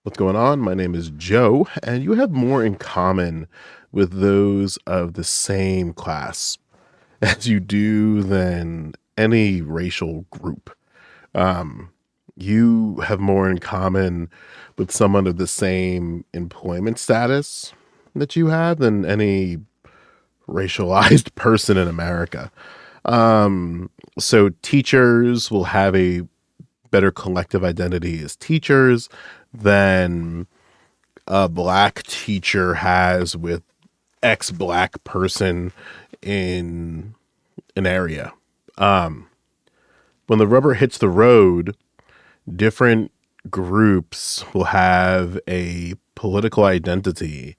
What's going on? My name is Joe, and you have more in common with those of the same class as you do than any racial group. Um, you have more in common with someone of the same employment status that you have than any racialized person in America. So teachers will have a better collective identity as teachers than a black teacher has with ex black person in an area. Um, when the rubber hits the road, different groups will have a political identity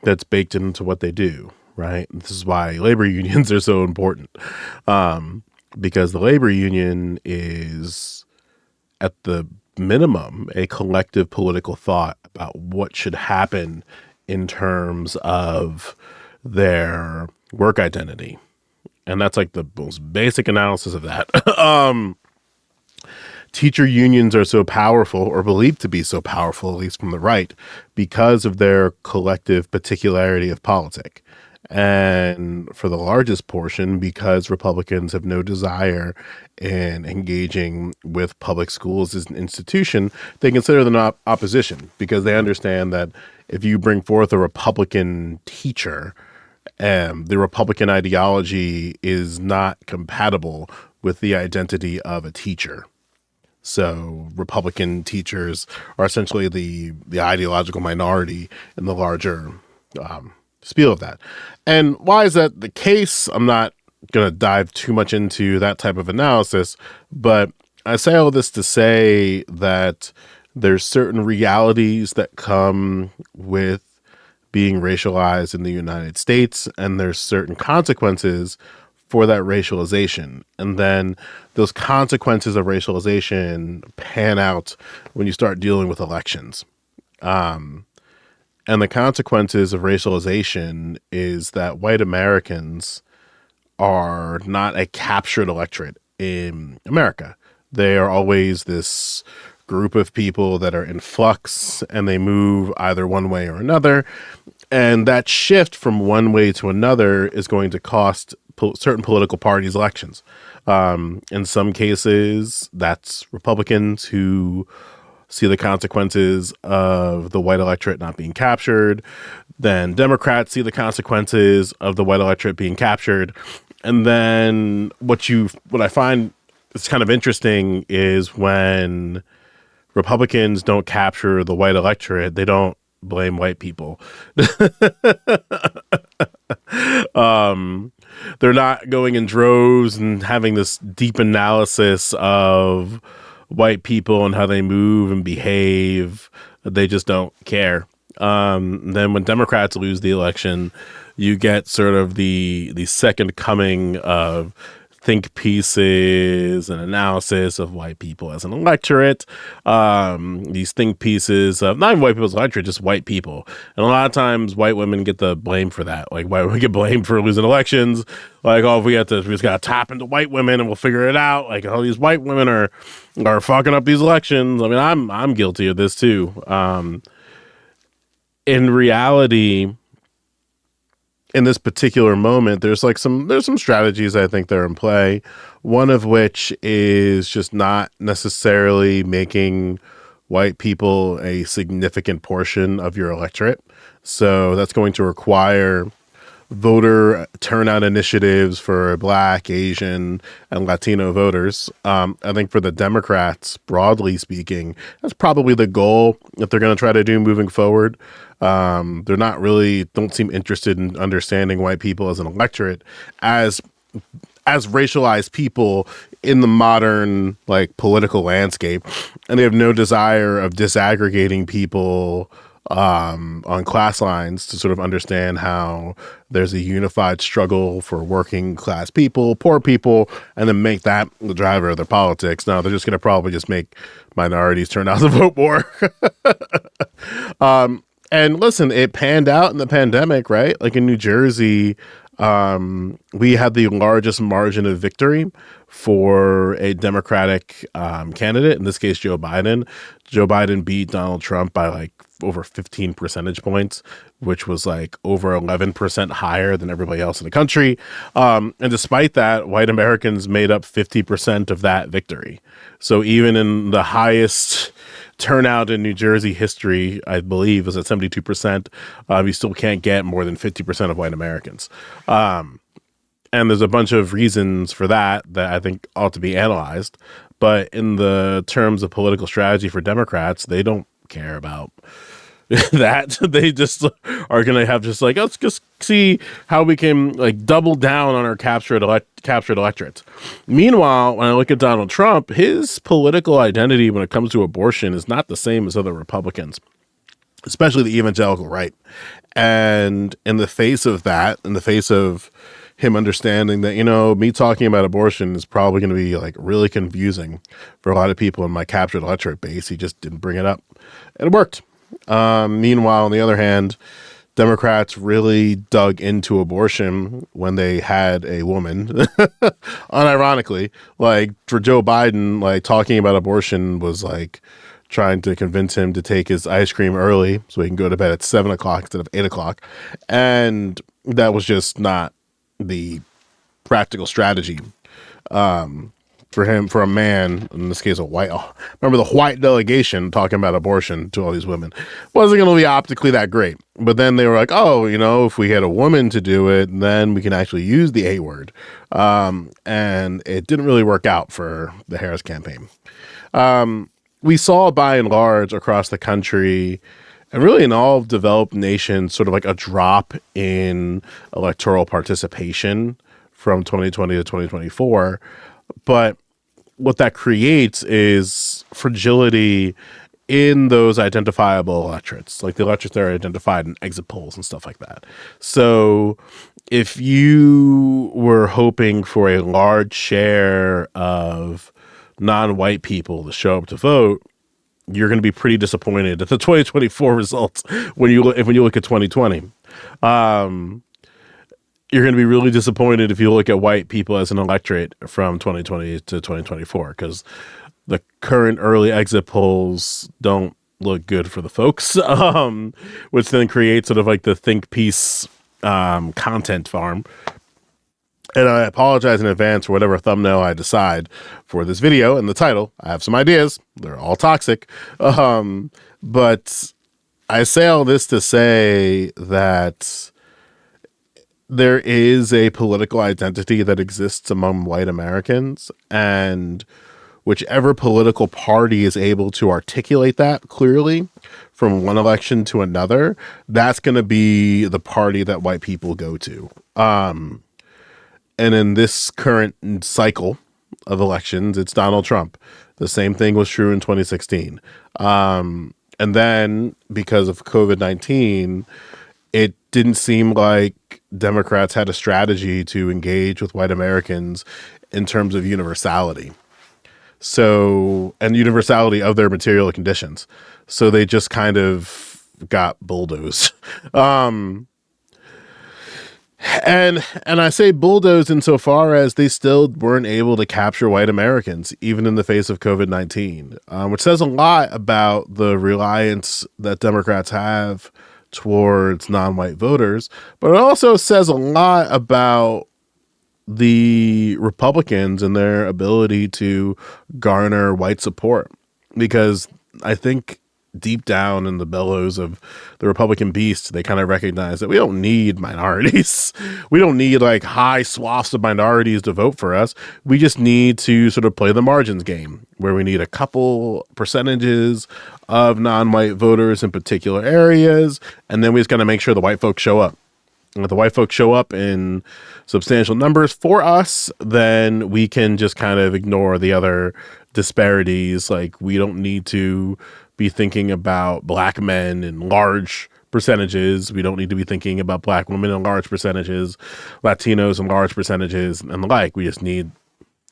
that's baked into what they do, right? This is why labor unions are so important, um, because the labor union is, at the minimum, a collective political thought about what should happen in terms of their work identity. And that's like the most basic analysis of that. Teacher unions are so powerful, or believed to be so powerful, at least from the right, because of their collective particularity of politic. And for the largest portion, because Republicans have no desire in engaging with public schools as an institution, they consider them opposition because they understand that if you bring forth a Republican teacher, the Republican ideology is not compatible with the identity of a teacher. So Republican teachers are essentially the ideological minority in the larger spiel of that. And why is that the case? I'm not going to dive too much into that type of analysis, but I say all this to say that there's certain realities that come with being racialized in the United States, and there's certain consequences for that racialization. And then those consequences of racialization pan out when you start dealing with elections. And the consequences of racialization is that white Americans are not a captured electorate in America. They are always this group of people that are in flux, and they move either one way or another. And that shift from one way to another is going to cost certain political parties elections. In some cases, that's Republicans who see the consequences of the white electorate not being captured. Then Democrats see the consequences of the white electorate being captured. And then what I find is kind of interesting is when Republicans don't capture the white electorate, they don't blame white people. They're not going in droves and having this deep analysis of white people and how they move and behave. They just don't care. Then when Democrats lose the election, you get sort of the second coming of think pieces and analysis of white people as an electorate. These think pieces of not even white people as electorate, just white people. And a lot of times white women get the blame for that. Like white women get blamed for losing elections. Like, oh, we just got to tap into white women and we'll figure it out. Like, oh, these white women are fucking up these elections. I mean, I'm guilty of this too. In reality, in this particular moment, there's some strategies I think that are in play. One of which is just not necessarily making white people a significant portion of your electorate. So that's going to require voter turnout initiatives for Black, Asian, and Latino voters. I think for the Democrats, broadly speaking, that's probably the goal that they're going to try to do moving forward. They're not really, don't seem interested in understanding white people as an electorate as racialized people in the modern like political landscape, and they have no desire of disaggregating people on class lines to sort of understand how there's a unified struggle for working class people, poor people, and then make that the driver of their politics. No, they're just going to probably just make minorities turn out to vote more. And listen, it panned out in the pandemic, right? Like in New Jersey, We had the largest margin of victory for a Democratic candidate, in this case, Joe Biden. Joe Biden beat Donald Trump by like over 15 percentage points, which was like over 11% higher than everybody else in the country. And despite that, white Americans made up 50% of that victory. So even in the highest turnout in New Jersey history, I believe, was at 72%. You still can't get more than 50% of white Americans. And there's a bunch of reasons for that I think ought to be analyzed. But in the terms of political strategy for Democrats, they don't care about that. They just are going to have just like, let's just see how we can like double down on our captured electorates. Meanwhile, when I look at Donald Trump, his political identity when it comes to abortion is not the same as other Republicans, especially the evangelical right. And in the face of that, in the face of him understanding that, you know, me talking about abortion is probably going to be like really confusing for a lot of people in my captured electorate base, he just didn't bring it up. And it worked. Meanwhile, on the other hand, Democrats really dug into abortion when they had a woman. Unironically, like for Joe Biden, like talking about abortion was like trying to convince him to take his ice cream early so he can go to bed at 7 o'clock instead of 8 o'clock. And that was just not the practical strategy for him, for a man, in this case, a white. Oh, remember the white delegation talking about abortion to all these women wasn't going to be optically that great. But then they were like, oh, you know, if we had a woman to do it, then we can actually use the A word. And it didn't really work out for the Harris campaign. We saw by and large across the country and really in all developed nations sort of like a drop in electoral participation from 2020 to 2024. But what that creates is fragility in those identifiable electorates, like the electorates that are identified in exit polls and stuff like that. So if you were hoping for a large share of non-white people to show up to vote, you're going to be pretty disappointed at the 2024 results when you look at 2020. You're going to be really disappointed if you look at white people as an electorate from 2020 to 2024, because the current early exit polls don't look good for the folks, which then creates sort of like the think piece content farm. And I apologize in advance for whatever thumbnail I decide for this video and the title. I have some ideas. They're all toxic. But I say all this to say that there is a political identity that exists among white Americans, and whichever political party is able to articulate that clearly from one election to another, that's going to be the party that white people go to. And in this current cycle of elections, it's Donald Trump. The same thing was true in 2016. And then because of COVID-19, it didn't seem like Democrats had a strategy to engage with white Americans in terms of universality. So, and universality of their material conditions. So they just kind of got bulldozed. And I say bulldoze insofar as they still weren't able to capture white Americans, even in the face of COVID-19, which says a lot about the reliance that Democrats have towards non-white voters. But it also says a lot about the Republicans and their ability to garner white support, because I think deep down in the bellows of the Republican beast, they kind of recognize that we don't need minorities. We don't need like high swaths of minorities to vote for us. We just need to sort of play the margins game, where we need a couple percentages of non-white voters in particular areas, and then we just got to make sure the white folks show up. And if the white folks show up in substantial numbers for us, then we can just kind of ignore the other disparities. Like, we don't need to be thinking about black men in large percentages. We don't need to be thinking about black women in large percentages, Latinos in large percentages, and the like. We just need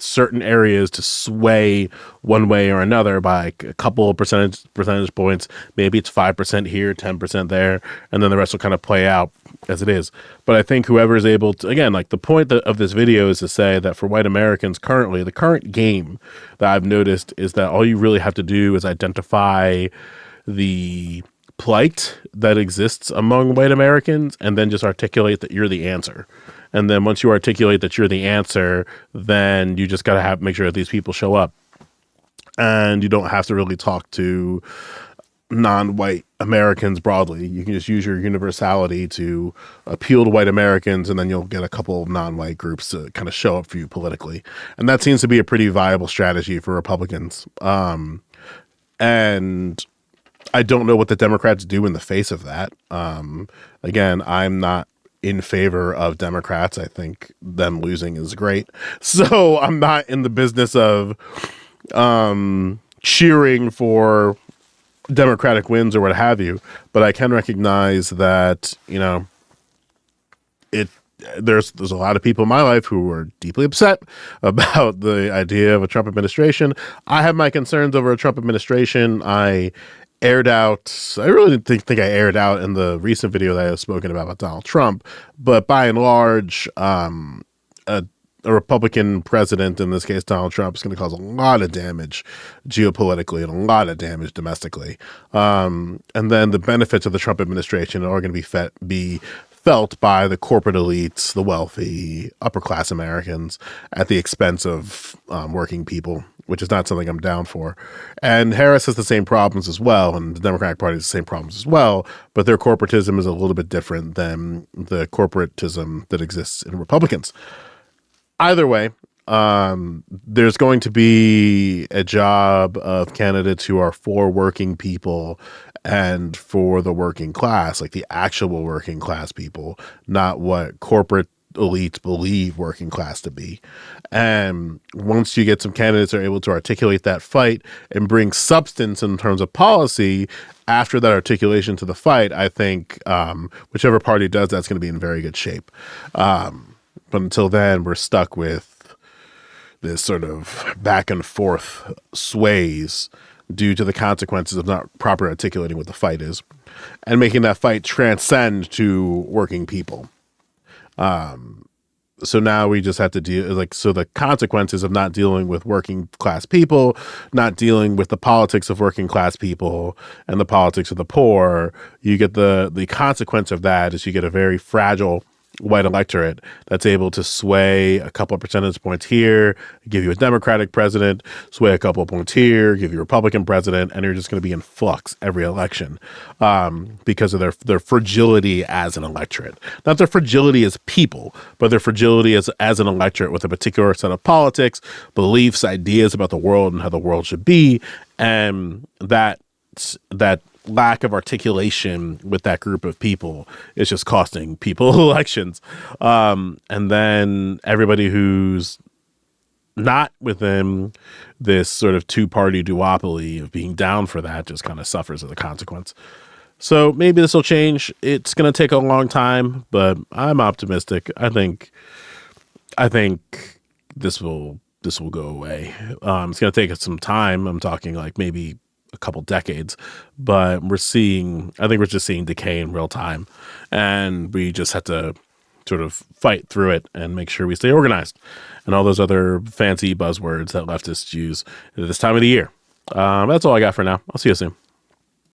certain areas to sway one way or another by a couple of percentage points. Maybe it's 5% here, 10% there, and then the rest will kind of play out as it is. But I think whoever is able to, again, like the point of this video is to say that for white Americans currently, the current game that I've noticed is that all you really have to do is identify the plight that exists among white Americans and then just articulate that you're the answer. And then once you articulate that you're the answer, then you just got to make sure that these people show up. And you don't have to really talk to non-white Americans broadly. You can just use your universality to appeal to white Americans, and then you'll get a couple of non-white groups to kind of show up for you politically. And that seems to be a pretty viable strategy for Republicans. And I don't know what the Democrats do in the face of that. Again, I'm not in favor of Democrats. I think them losing is great. So I'm not in the business of cheering for Democratic wins or what have you, but I can recognize that, you know, there's a lot of people in my life who are deeply upset about the idea of a Trump administration. I have my concerns over a Trump administration. I really didn't think I aired out in the recent video that I have spoken about Donald Trump, but by and large, a Republican president, in this case Donald Trump, is going to cause a lot of damage geopolitically and a lot of damage domestically. And then the benefits of the Trump administration are going to be felt by the corporate elites, the wealthy, upper class Americans at the expense of working people, which is not something I'm down for. And Harris has the same problems as well, and the Democratic Party has the same problems as well, but their corporatism is a little bit different than the corporatism that exists in Republicans. Either way, there's going to be a job of candidates who are for working people and for the working class, like the actual working class people, not what corporate elites believe working class to be. And once you get some candidates that are able to articulate that fight and bring substance in terms of policy after that articulation to the fight, I think whichever party does that's going to be in very good shape. But until then, we're stuck with this sort of back and forth sways due to the consequences of not proper articulating what the fight is and making that fight transcend to working people. So now we just have to deal, so the consequences of not dealing with working class people, not dealing with the politics of working class people and the politics of the poor, you get the consequence of that is you get a very fragile white electorate that's able to sway a couple of percentage points here, give you a Democratic president, sway a couple of points here, give you a Republican president, and you're just going to be in flux every election because of their fragility as an electorate. Not their fragility as people, but their fragility as an electorate with a particular set of politics, beliefs, ideas about the world and how the world should be, and that lack of articulation with that group of people is just costing people elections. And then everybody who's not within this sort of two-party duopoly of being down for that just kind of suffers as a consequence. So maybe this will change. It's going to take a long time, but I'm optimistic. I think this will go away. It's going to take us some time. I'm talking like maybe a couple decades, but I think we're just seeing decay in real time, and we just have to sort of fight through it and make sure we stay organized and all those other fancy buzzwords that leftists use at this time of the year. That's all I got for now. I'll see you soon.